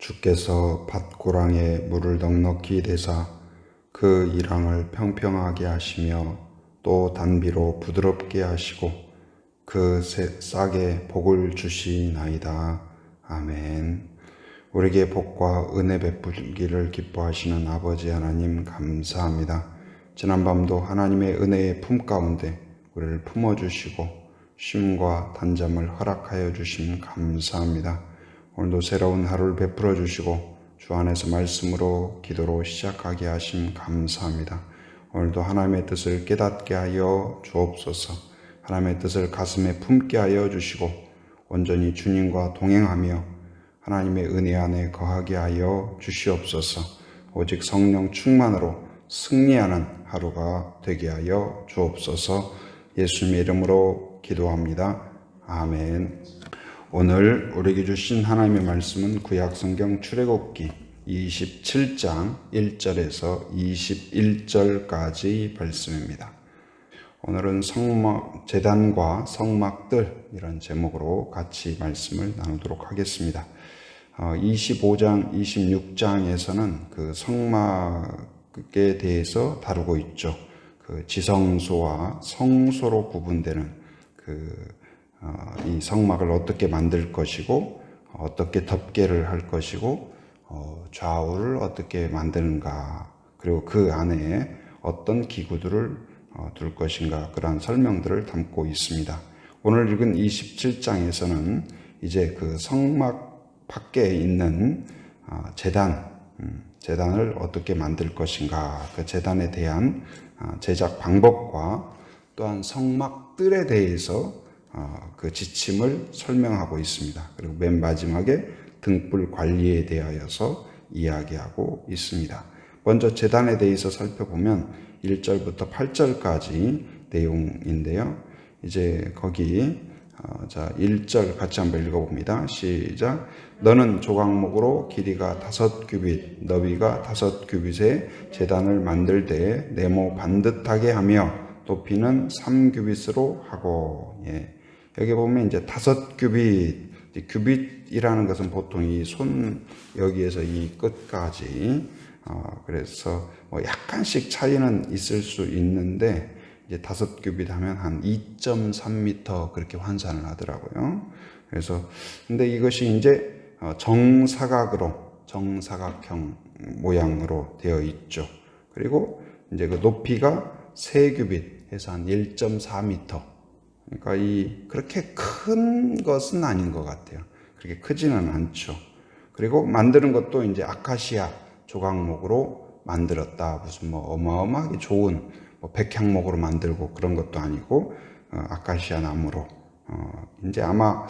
주께서 밭고랑에 물을 넉넉히 대사 그 이랑을 평평하게 하시며 또 단비로 부드럽게 하시고 그 싹에 복을 주시나이다. 아멘. 우리에게 복과 은혜 베풀기를 기뻐하시는 아버지 하나님 감사합니다. 지난밤도 하나님의 은혜의 품 가운데 우리를 품어주시고 쉼과 단잠을 허락하여 주심 감사합니다. 오늘도 새로운 하루를 베풀어 주시고 주 안에서 말씀으로 기도로 시작하게 하심 감사합니다. 오늘도 하나님의 뜻을 깨닫게 하여 주옵소서. 하나님의 뜻을 가슴에 품게 하여 주시고 온전히 주님과 동행하며 하나님의 은혜 안에 거하게 하여 주시옵소서. 오직 성령 충만으로 승리하는 하루가 되게 하여 주옵소서. 예수님의 이름으로 기도합니다. 아멘. 오늘 우리에게 주신 하나님의 말씀은 구약성경 출애굽기 27장 1절에서 21절까지 말씀입니다. 오늘은 제단과 성막들 이런 제목으로 같이 말씀을 나누도록 하겠습니다. 25장, 26장에서는 그 성막에 대해서 다루고 있죠. 그 지성소와 성소로 구분되는 이 성막을 어떻게 만들 것이고 어떻게 덮개를 할 것이고 좌우를 어떻게 만드는가, 그리고 그 안에 어떤 기구들을 둘 것인가, 그러한 설명들을 담고 있습니다. 오늘 읽은 27장에서는 이제 그 성막 밖에 있는 제단을 어떻게 만들 것인가, 그 제단에 대한 제작 방법과 또한 성막들에 대해서 그 지침을 설명하고 있습니다. 그리고 맨 마지막에 등불 관리에 대하여서 이야기하고 있습니다. 먼저 제단에 대해서 살펴보면 1절부터 8절까지 내용인데요. 이제 거기 1절 같이 한번 읽어봅니다. 시작. 너는 조각목으로 길이가 5규빗, 너비가 5규빗의 제단을 만들 때 네모 반듯하게 하며 높이는 3규빗으로 하고. 여기 보면 이제 5규빗, 규빗이라는 것은 보통 이 손 여기에서 이 끝까지, 그래서 뭐 약간씩 차이는 있을 수 있는데 이제 5규빗 하면 한 2.3m 그렇게 환산을 하더라고요. 그래서 근데 이것이 이제 정사각형 모양으로 되어 있죠. 그리고 이제 그 높이가 3규빗 해서 한 1.4m. 그러니까 그렇게 큰 것은 아닌 것 같아요. 그렇게 크지는 않죠. 그리고 만드는 것도 이제 아카시아 조각목으로 만들었다. 무슨 뭐 어마어마하게 좋은 백향목으로 만들고 그런 것도 아니고 아카시아 나무로 이제 아마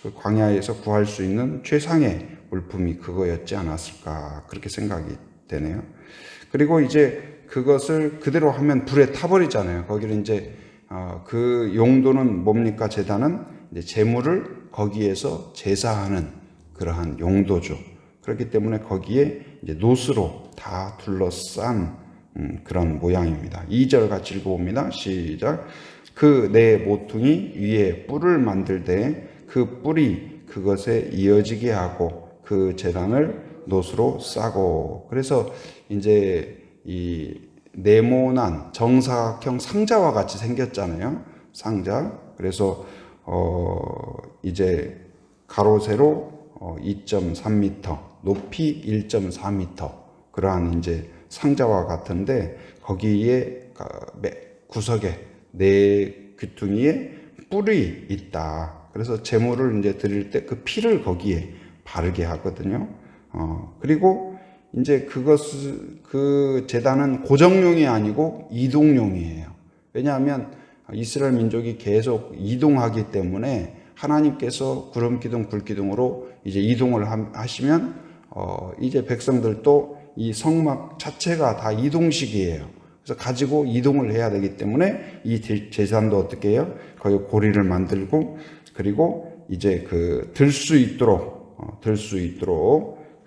그 광야에서 구할 수 있는 최상의 물품이 그거였지 않았을까, 그렇게 생각이 되네요. 그리고 이제 그것을 그대로 하면 불에 타버리잖아요. 거기를 이제 그 용도는 뭡니까? 제단은 이제 제물을 거기에서 제사하는 그러한 용도죠. 그렇기 때문에 거기에 이제 노스로 다 둘러싼 그런 모양입니다. 2절 같이 읽어봅니다. 시작. 그 네 모퉁이 위에 뿔을 만들 때 그 뿔이 그것에 이어지게 하고 그 제단을 노스로 싸고. 그래서 이제 이 네모난 정사각형 상자와 같이 생겼잖아요. 상자. 그래서 이제 가로 세로 2.3m, 높이 1.4m 그러한 이제 상자와 같은데 거기에 구석에 네 귀퉁이에 뿔이 있다. 그래서 제물을 이제 드릴 때 그 피를 거기에 바르게 하거든요. 그리고 이제 그 제단은 고정용이 아니고 이동용이에요. 왜냐하면 이스라엘 민족이 계속 이동하기 때문에 하나님께서 구름기둥, 불기둥으로 이제 이동을 하시면 이제 백성들도 이 성막 자체가 다 이동식이에요. 그래서 가지고 이동을 해야 되기 때문에 이 제단도 어떻게 해요? 거기 고리를 만들고, 그리고 이제 들 수 있도록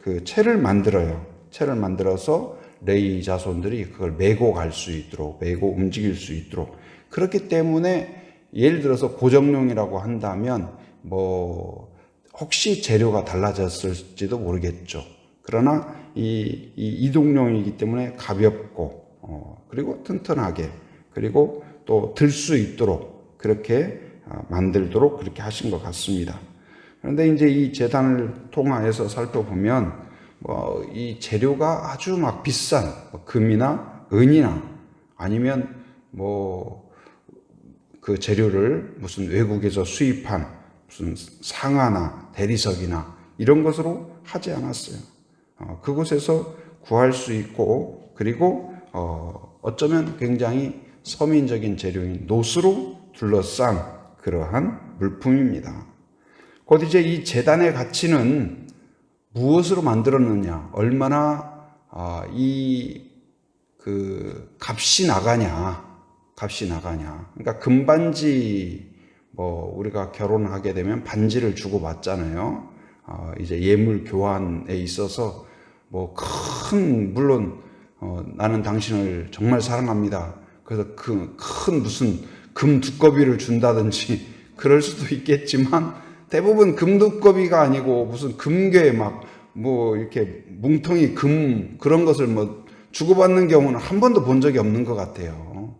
그 채를 만들어요. 채를 만들어서 레위 자손들이 그걸 메고 갈 수 있도록, 메고 움직일 수 있도록. 그렇기 때문에 예를 들어서 고정용이라고 한다면 혹시 재료가 달라졌을지도 모르겠죠. 그러나 이 이동용이기 때문에 가볍고 그리고 튼튼하게 그리고 또 들 수 있도록 그렇게 만들도록 그렇게 하신 것 같습니다. 그런데 이제 이 재단을 통해서 살펴보면 이 재료가 아주 막 비싼 금이나 은이나 아니면 그 재료를 무슨 외국에서 수입한 무슨 상아나 대리석이나 이런 것으로 하지 않았어요. 그곳에서 구할 수 있고 그리고 어쩌면 굉장히 서민적인 재료인 노스로 둘러싼 그러한 물품입니다. 곧 이제 이 재단의 가치는 무엇으로 만들었느냐, 얼마나 그 값이 나가냐. 그러니까 금반지 우리가 결혼하게 되면 반지를 주고 받잖아요. 이제 예물 교환에 있어서 물론 나는 당신을 정말 사랑합니다. 그래서 큰 무슨 금 두꺼비를 준다든지 그럴 수도 있겠지만 대부분 금 두꺼비가 아니고 무슨 금괴 이렇게 뭉텅이 금 그런 것을 주고받는 경우는 한 번도 본 적이 없는 것 같아요.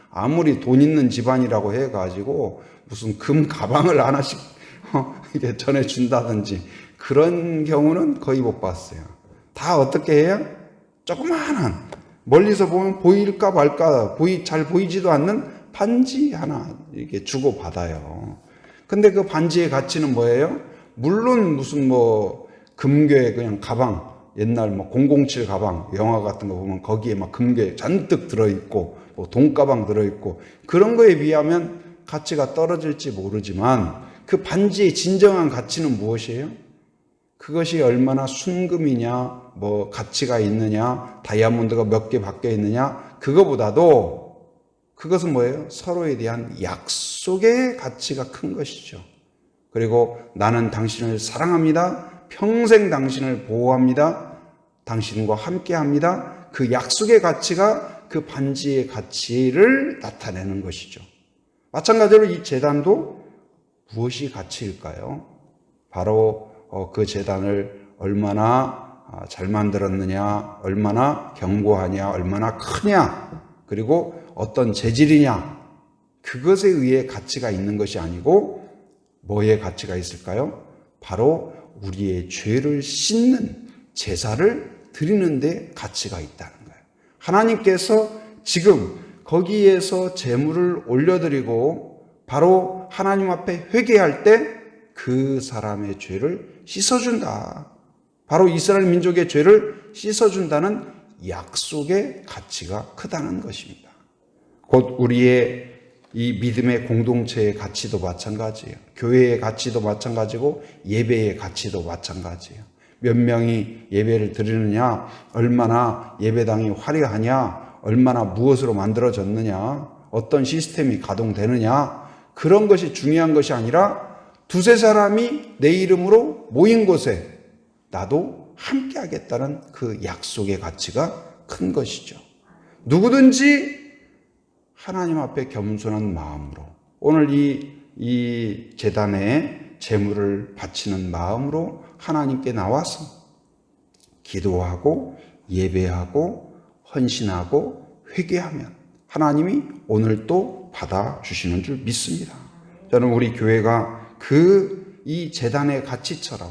아무리 돈 있는 집안이라고 해가지고 무슨 금 가방을 하나씩 이렇게 전해준다든지 그런 경우는 거의 못 봤어요. 다 어떻게 해요? 조그마한 멀리서 보면 보일까 말까 잘 보이지도 않는 반지 하나 이렇게 주고받아요. 근데 그 반지의 가치는 뭐예요? 물론 무슨 금괴 그냥 가방 옛날 007 가방 영화 같은 거 보면 거기에 금괴 잔뜩 들어있고 돈가방 들어있고 그런 거에 비하면 가치가 떨어질지 모르지만 그 반지의 진정한 가치는 무엇이에요? 그것이 얼마나 순금이냐 가치가 있느냐 다이아몬드가 몇 개 박혀 있느냐 그거보다도 그것은 뭐예요? 서로에 대한 약속의 가치가 큰 것이죠. 그리고 나는 당신을 사랑합니다. 평생 당신을 보호합니다. 당신과 함께합니다. 그 약속의 가치가 그 반지의 가치를 나타내는 것이죠. 마찬가지로 이 제단도 무엇이 가치일까요? 바로 그 제단을 얼마나 잘 만들었느냐, 얼마나 견고하냐, 얼마나 크냐, 그리고 어떤 재질이냐, 그것에 의해 가치가 있는 것이 아니고 뭐에 가치가 있을까요? 바로 우리의 죄를 씻는 제사를 드리는 데 가치가 있다는 거예요. 하나님께서 지금 거기에서 제물을 올려드리고 바로 하나님 앞에 회개할 때 그 사람의 죄를 씻어준다. 바로 이스라엘 민족의 죄를 씻어준다는 약속의 가치가 크다는 것입니다. 곧 우리의 이 믿음의 공동체의 가치도 마찬가지예요. 교회의 가치도 마찬가지고 예배의 가치도 마찬가지예요. 몇 명이 예배를 드리느냐, 얼마나 예배당이 화려하냐, 얼마나 무엇으로 만들어졌느냐, 어떤 시스템이 가동되느냐, 그런 것이 중요한 것이 아니라 두세 사람이 내 이름으로 모인 곳에 나도 함께 하겠다는 그 약속의 가치가 큰 것이죠. 누구든지 하나님 앞에 겸손한 마음으로 오늘 이 제단에 제물을 바치는 마음으로 하나님께 나와서 기도하고 예배하고 헌신하고 회개하면 하나님이 오늘 또 받아주시는 줄 믿습니다. 저는 우리 교회가 이 제단의 가치처럼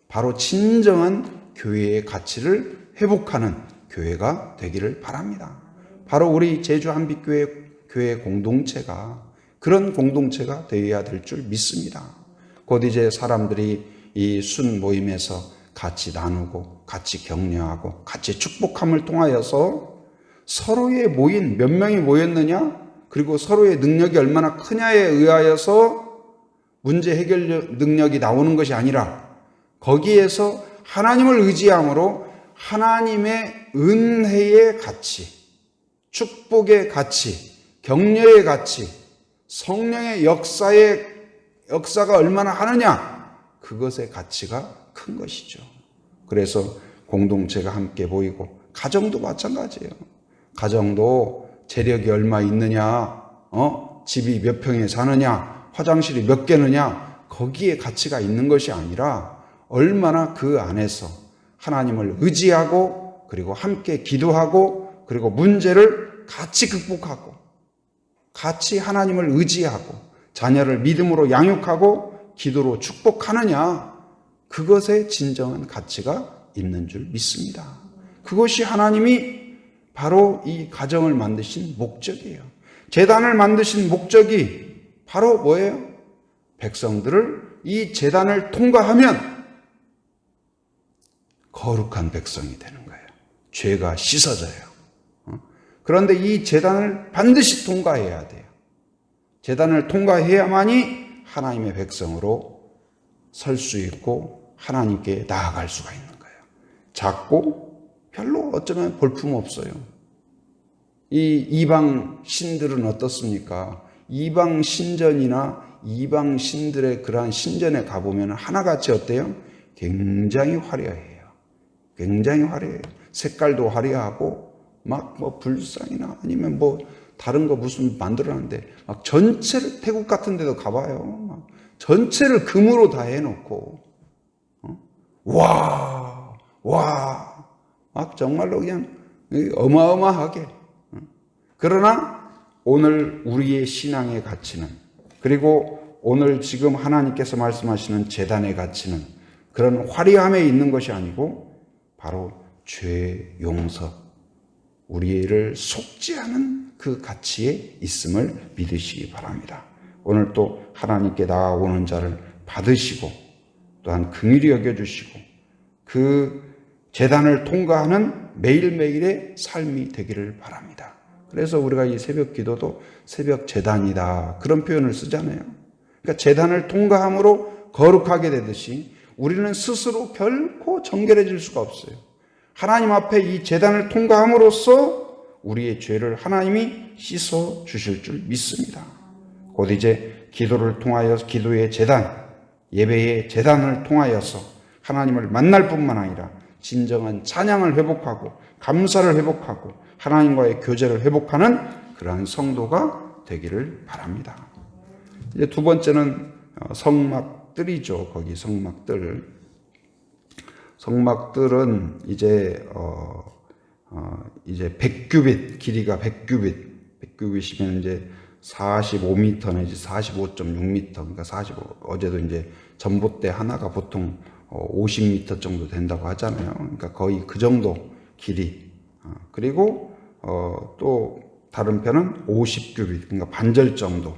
바로 진정한 교회의 가치를 회복하는 교회가 되기를 바랍니다. 바로 우리 제주 한빛교회 공동체가 그런 공동체가 되어야 될 줄 믿습니다. 곧 이제 사람들이 이 순 모임에서 같이 나누고 같이 격려하고 같이 축복함을 통하여서 서로의 모인 몇 명이 모였느냐 그리고 서로의 능력이 얼마나 크냐에 의하여서 문제 해결 능력이 나오는 것이 아니라 거기에서 하나님을 의지함으로 하나님의 은혜의 가치, 축복의 가치, 격려의 가치, 성령의 역사가 얼마나 하느냐 그것의 가치가 큰 것이죠. 그래서 공동체가 함께 보이고 가정도 마찬가지예요. 가정도 재력이 얼마 있느냐, 집이 몇 평에 사느냐, 화장실이 몇 개느냐 거기에 가치가 있는 것이 아니라 얼마나 그 안에서 하나님을 의지하고 그리고 함께 기도하고 그리고 문제를 같이 극복하고 같이 하나님을 의지하고 자녀를 믿음으로 양육하고 기도로 축복하느냐, 그것에 진정한 가치가 있는 줄 믿습니다. 그것이 하나님이 바로 이 가정을 만드신 목적이에요. 제단을 만드신 목적이 바로 뭐예요? 백성들을 이 제단을 통과하면 거룩한 백성이 되는 거예요. 죄가 씻어져요. 그런데 이 제단을 반드시 통과해야 돼요. 제단을 통과해야만이 하나님의 백성으로 설 수 있고 하나님께 나아갈 수가 있는 거예요. 작고 별로 어쩌면 볼품없어요. 이 이방 신들은 어떻습니까? 이방 신전이나 이방 신들의 그러한 신전에 가보면 하나같이 어때요? 굉장히 화려해요. 굉장히 화려해요. 색깔도 화려하고 막 뭐 불상이나 아니면 뭐 다른 거 무슨 만들어놨는데 막 전체를, 태국 같은 데도 가봐요. 막 전체를 금으로 다 해놓고 막 정말로 그냥 어마어마하게. 그러나 오늘 우리의 신앙의 가치는, 그리고 오늘 지금 하나님께서 말씀하시는 제단의 가치는 그런 화려함에 있는 것이 아니고 바로 죄 용서, 우리를 속지 않은 그 가치에 있음을 믿으시기 바랍니다. 오늘 또 하나님께 나아오는 자를 받으시고 또한 긍휼히 여겨주시고 그 제단을 통과하는 매일매일의 삶이 되기를 바랍니다. 그래서 우리가 이 새벽 기도도 새벽 제단이다, 그런 표현을 쓰잖아요. 그러니까 제단을 통과함으로 거룩하게 되듯이 우리는 스스로 결코 정결해질 수가 없어요. 하나님 앞에 이 제단을 통과함으로써 우리의 죄를 하나님이 씻어 주실 줄 믿습니다. 곧 이제 기도를 통하여, 기도의 제단, 예배의 제단을 통하여서 하나님을 만날 뿐만 아니라 진정한 찬양을 회복하고 감사를 회복하고 하나님과의 교제를 회복하는 그러한 성도가 되기를 바랍니다. 이제 두 번째는 성막들이죠. 거기 성막들. 성막들은 이제 100규빗, 길이가 100규빗이면 이제 45m 내지 45.6m, 그러니까 어제도 이제 전봇대 하나가 보통 50m 정도 된다고 하잖아요. 그러니까 거의 그 정도 길이. 그리고 또 다른 편은 50규빗, 그러니까 반절 정도.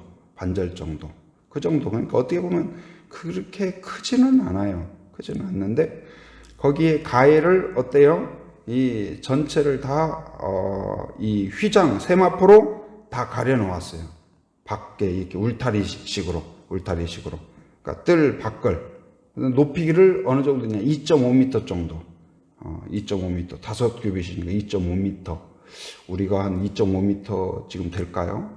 그 정도. 그러니까 어떻게 보면 그렇게 크지는 않아요. 크지는 않는데 거기에 가해를 어때요? 이 전체를 다 이 휘장, 세마포로 다 가려놓았어요. 밖에 이렇게 울타리식으로. 그러니까 뜰 밖을. 높이를 어느 정도냐? 2.5m 정도. 2.5m. 5규빗이니까 2.5m. 우리가 한 2.5m 지금 될까요?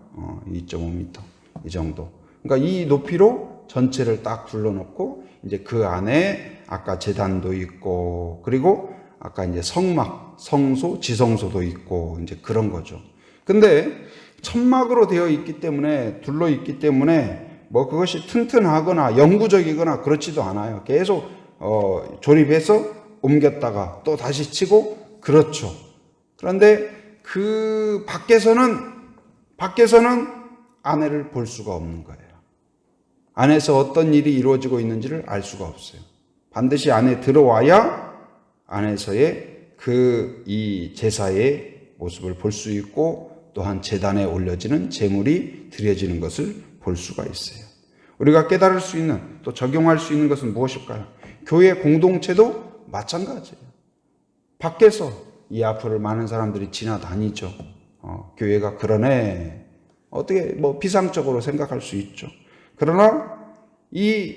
2.5m. 이 정도. 그러니까 이 높이로 전체를 딱 둘러놓고 이제 그 안에 아까 제단도 있고 그리고 아까 이제 성막, 성소, 지성소도 있고 이제 그런 거죠. 근데 천막으로 되어 있기 때문에, 둘러 있기 때문에 뭐 그것이 튼튼하거나 영구적이거나 그렇지도 않아요. 계속 조립해서 옮겼다가 또 다시 치고 그렇죠. 그런데 그 밖에서는 안에를 볼 수가 없는 거예요. 안에서 어떤 일이 이루어지고 있는지를 알 수가 없어요. 반드시 안에 들어와야 안에서의 이 제사의 모습을 볼 수 있고 또한 제단에 올려지는 제물이 드려지는 것을 볼 수가 있어요. 우리가 깨달을 수 있는, 또 적용할 수 있는 것은 무엇일까요? 교회 공동체도 마찬가지예요. 밖에서 이 앞을 많은 사람들이 지나다니죠. 교회가 그러네. 어떻게 뭐 비상적으로 생각할 수 있죠. 그러나 이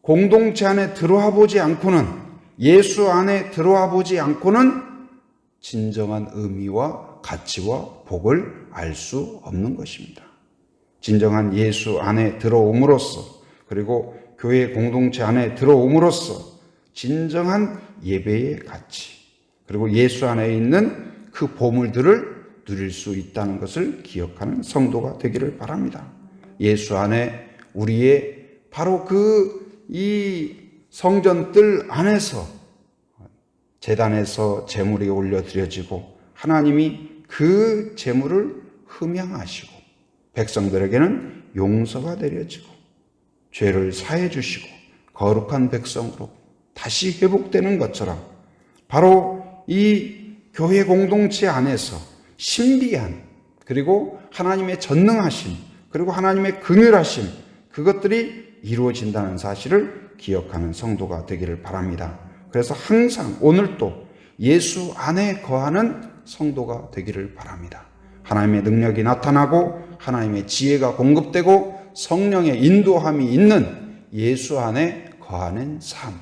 공동체 안에 들어와 보지 않고는, 예수 안에 들어와 보지 않고는 진정한 의미와 가치와 복을 알 수 없는 것입니다. 진정한 예수 안에 들어옴으로써, 그리고 교회 공동체 안에 들어옴으로써 진정한 예배의 가치, 그리고 예수 안에 있는 그 보물들을 누릴 수 있다는 것을 기억하는 성도가 되기를 바랍니다. 예수 안에 우리의 바로 이 성전뜰 안에서 제단에서 제물이 올려드려지고 하나님이 그 제물을 흠양하시고 백성들에게는 용서가 내려지고 죄를 사해 주시고 거룩한 백성으로 다시 회복되는 것처럼 바로 이 교회 공동체 안에서 신비한 그리고 하나님의 전능하심 그리고 하나님의 긍휼하심 그것들이 이루어진다는 사실을 기억하는 성도가 되기를 바랍니다. 그래서 항상 오늘도 예수 안에 거하는 성도가 되기를 바랍니다. 하나님의 능력이 나타나고 하나님의 지혜가 공급되고 성령의 인도함이 있는 예수 안에 거하는 삶,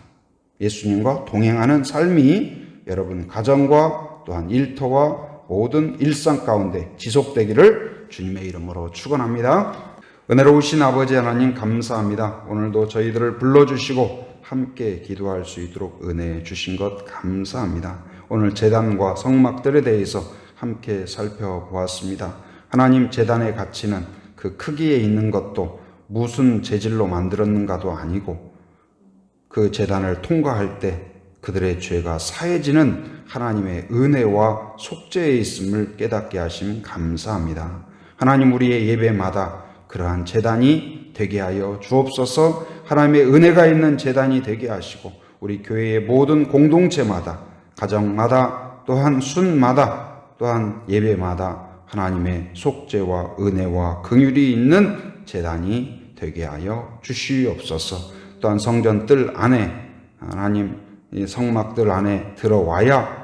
예수님과 동행하는 삶이 여러분 가정과 또한 일터와 모든 일상 가운데 지속되기를 주님의 이름으로 축원합니다. 은혜로우신 아버지 하나님 감사합니다. 오늘도 저희들을 불러주시고 함께 기도할 수 있도록 은혜 주신 것 감사합니다. 오늘 제단과 성막들에 대해서 함께 살펴보았습니다. 하나님 제단의 가치는 그 크기에 있는 것도 무슨 재질로 만들었는가도 아니고 그 제단을 통과할 때 그들의 죄가 사해지는 하나님의 은혜와 속죄에 있음을 깨닫게 하심 감사합니다. 하나님 우리의 예배마다 그러한 제단이 되게 하여 주옵소서. 하나님의 은혜가 있는 제단이 되게 하시고 우리 교회의 모든 공동체마다 가정마다 또한 순마다 또한 예배마다 하나님의 속죄와 은혜와 긍휼이 있는 제단이 되게 하여 주시옵소서. 또한 성전뜰 안에 하나님 이 성막들 안에 들어와야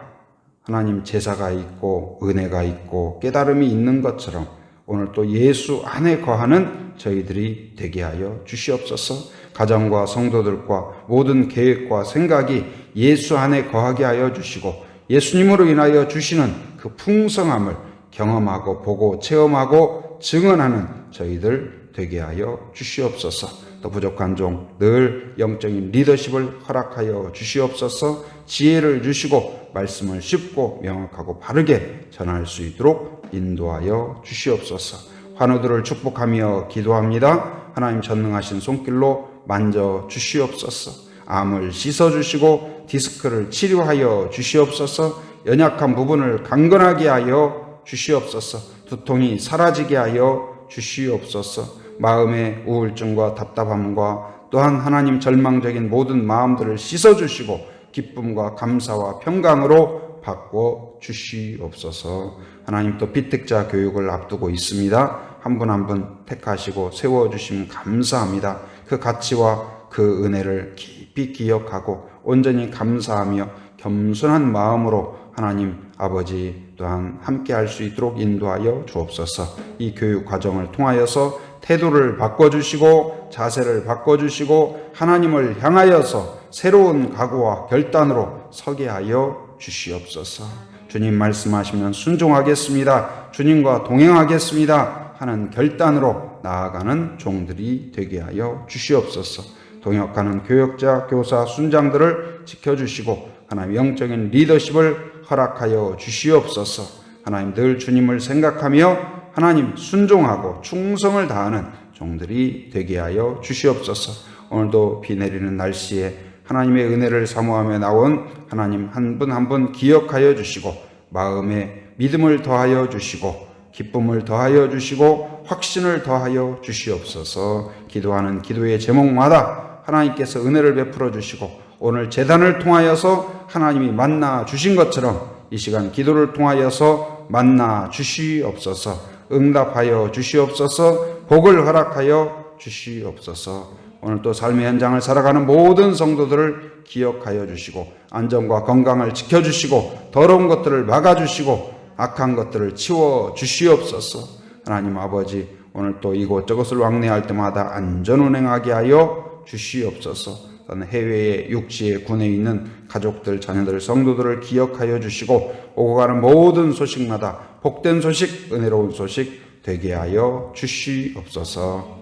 하나님 제사가 있고 은혜가 있고 깨달음이 있는 것처럼 오늘 또 예수 안에 거하는 저희들이 되게 하여 주시옵소서. 가정과 성도들과 모든 계획과 생각이 예수 안에 거하게 하여 주시고 예수님으로 인하여 주시는 그 풍성함을 경험하고 보고 체험하고 증언하는 저희들 되게 하여 주시옵소서. 또 부족한 종 늘 영적인 리더십을 허락하여 주시옵소서. 지혜를 주시고 말씀을 쉽고 명확하고 바르게 전할 수 있도록 인도하여 주시옵소서. 환우들을 축복하며 기도합니다. 하나님 전능하신 손길로 만져 주시옵소서. 암을 씻어주시고 디스크를 치료하여 주시옵소서. 연약한 부분을 강건하게 하여 주시옵소서. 두통이 사라지게 하여 주시옵소서. 마음의 우울증과 답답함과 또한 하나님 절망적인 모든 마음들을 씻어주시고 기쁨과 감사와 평강으로 바꿔 주시옵소서. 하나님 또 비택자 교육을 앞두고 있습니다. 한 분 한 분 택하시고 세워주심 감사합니다. 그 가치와 그 은혜를 깊이 기억하고 온전히 감사하며 겸손한 마음으로 하나님 아버지 또한 함께 할 수 있도록 인도하여 주옵소서. 이 교육 과정을 통하여서 태도를 바꿔주시고 자세를 바꿔주시고 하나님을 향하여서 새로운 각오와 결단으로 서게 하여 주시옵소서. 주님 말씀하시면 순종하겠습니다. 주님과 동행하겠습니다 하는 결단으로 나아가는 종들이 되게 하여 주시옵소서. 동역하는 교역자, 교사, 순장들을 지켜주시고 하나님 영적인 리더십을 허락하여 주시옵소서. 하나님 늘 주님을 생각하며 하나님 순종하고 충성을 다하는 종들이 되게 하여 주시옵소서. 오늘도 비 내리는 날씨에 하나님의 은혜를 사모하며 나온 하나님 한 분 한 분 기억하여 주시고 마음에 믿음을 더하여 주시고 기쁨을 더하여 주시고 확신을 더하여 주시옵소서. 기도하는 기도의 제목마다 하나님께서 은혜를 베풀어 주시고 오늘 제단을 통하여서 하나님이 만나 주신 것처럼 이 시간 기도를 통하여서 만나 주시옵소서. 응답하여 주시옵소서. 복을 허락하여 주시옵소서. 오늘 또 삶의 현장을 살아가는 모든 성도들을 기억하여 주시고 안전과 건강을 지켜주시고 더러운 것들을 막아주시고 악한 것들을 치워 주시옵소서. 하나님 아버지 오늘 또 이곳저곳을 왕래할 때마다 안전운행하게 하여 주시옵소서. 또는 해외에 육지에 군에 있는 가족들 자녀들 성도들을 기억하여 주시고 오고 가는 모든 소식마다 복된 소식 은혜로운 소식 되게 하여 주시옵소서.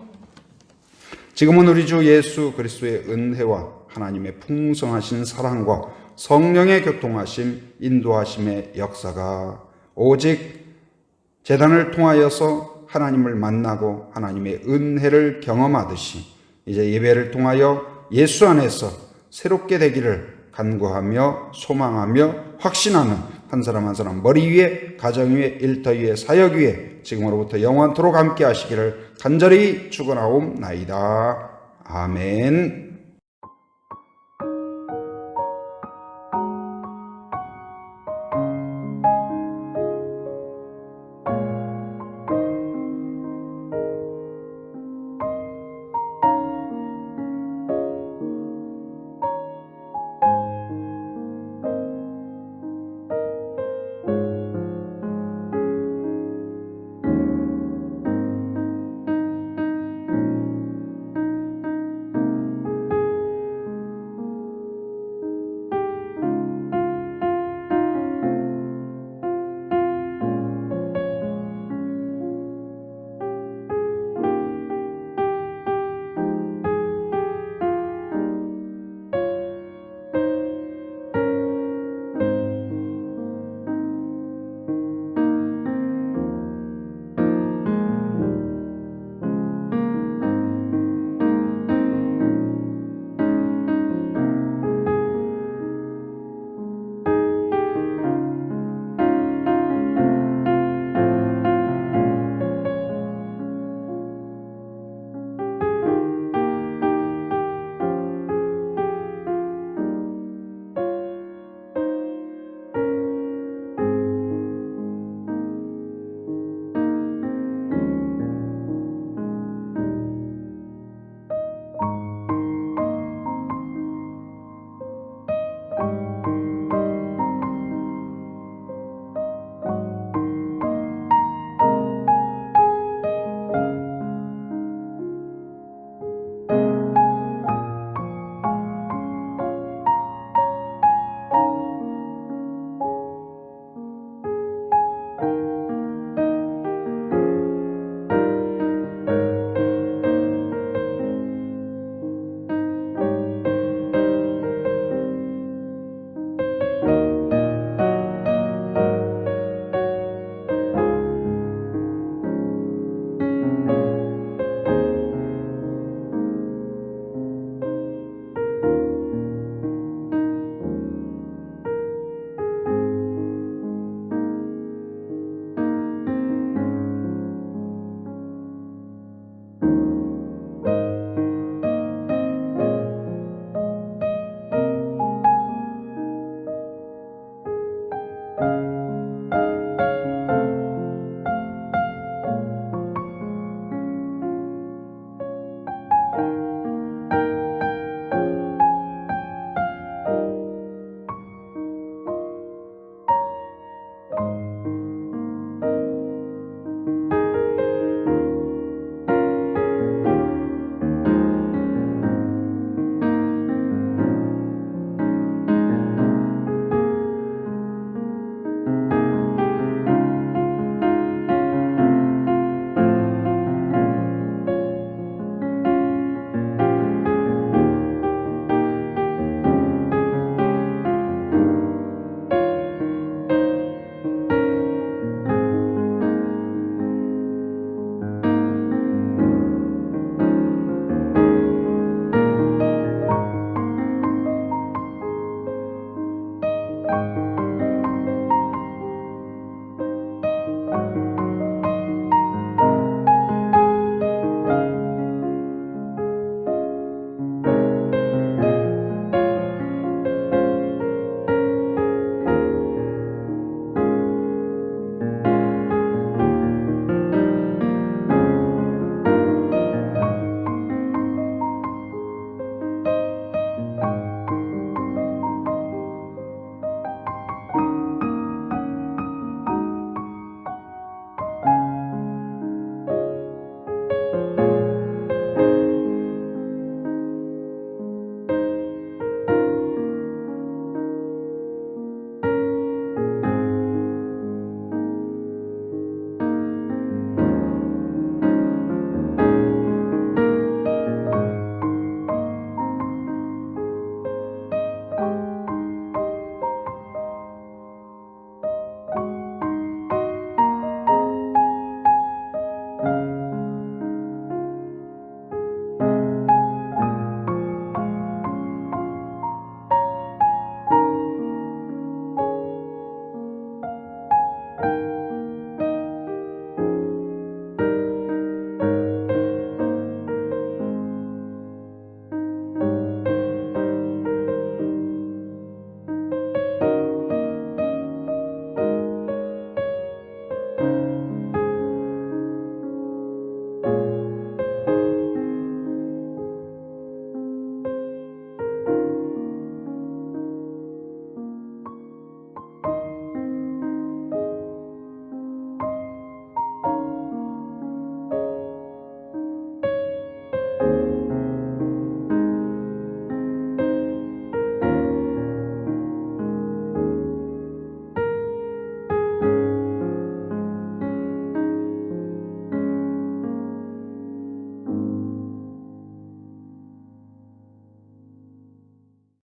지금은 우리 주 예수 그리스도의 은혜와 하나님의 풍성하신 사랑과 성령의 교통하심 인도하심의 역사가 오직 제단을 통하여서 하나님을 만나고 하나님의 은혜를 경험하듯이 이제 예배를 통하여 예수 안에서 새롭게 되기를 간구하며 소망하며 확신하는 한 사람 한 사람 머리 위에, 가정 위에, 일터 위에, 사역 위에 지금으로부터 영원토록 함께 하시기를 간절히 축원하옵나이다. 아멘.